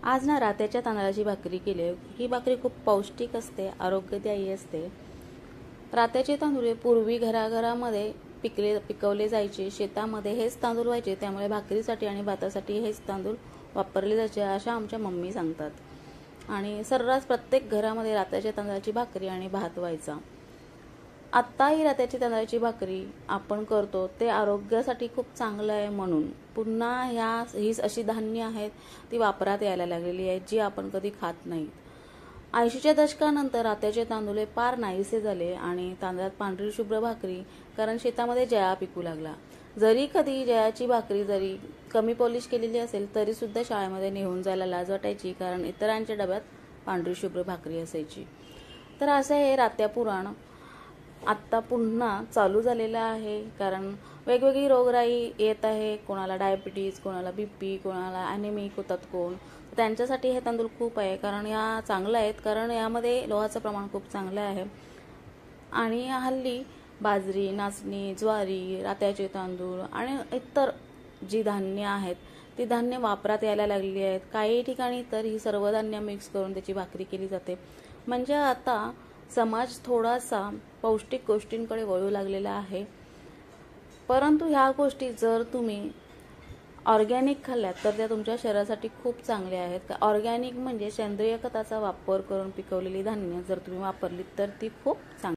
आज ना रात्याच्या तांदळाची भाकरी केली आहे। ही भाकरी खूप पौष्टिक असते, आरोग्यदायी असते। रात्याचे तांदूळ पूर्वी घराघरामध्ये पिकवले जायचे, शेतामध्ये हेच तांदूळ व्हायचे, त्यामुळे भाकरीसाठी आणि भातासाठी हेच तांदूळ वापरले जायचे अशा आमच्या मम्मी सांगतात। आणि सर्रास प्रत्येक घरामध्ये रात्याच्या तांदळाची भाकरी आणि भात व्हायचा। आत्ता ही रात्याची तांदळाची भाकरी आपण करतो ते आरोग्यासाठी खूप चांगलं आहे, म्हणून पुन्हा हीच अशी धान्य आहेत ती वापरात यायला लागलेली आहेत जी आपण कधी खात नाही। 80च्या दशकानंतर रात्याचे तांदूळ पार नाहीसे झाले आणि तांदळात पांढरी शुभ्र भाकरी, कारण शेतामध्ये जया पिकू लागला। जरी कधी जयाची भाकरी जरी कमी पॉलिश केलेली असेल तरी सुद्धा शाळेमध्ये नेऊन जायला लाज वाटायची, कारण इतरांच्या डब्यात पांढरी शुभ्र भाकरी असायची। तर असं हे रात्या पुराण आत्ता पुन्हा चालू झालेलं आहे, कारण वेगवेगळी रोगराई येत आहे। कोणाला डायबिटीज, कोणाला बीपी, कोणाला ॲनेमिक होतात कोण, त्यांच्यासाठी हे तांदूळ खूप आहे, कारण या चांगलं आहेत, कारण यामध्ये लोहाचं प्रमाण खूप चांगलं आहे। आणि हल्ली बाजरी, नाचणी, ज्वारी, रात्याचे तांदूळ आणि इतर जी धान्य आहेत ती धान्य वापरात यायला लागलेली आहेत। काही ठिकाणी तर ही सर्व धान्य मिक्स करून त्याची भाकरी केली जाते। म्हणजे आता समाज थोडासा पौष्टिक गोष्टींकडे वळू लागलेला आहे। परंतु ह्या गोष्टी जर तुम्ही ऑर्गॅनिक खाल्ल्यात तर त्या तुमच्या शरीरासाठी खूप चांगल्या आहेत। ऑर्गॅनिक म्हणजे सेंद्रिय खताचा वापर करून पिकवलेली धान्य जर तुम्ही वापरलीत तर ती खूप चांगली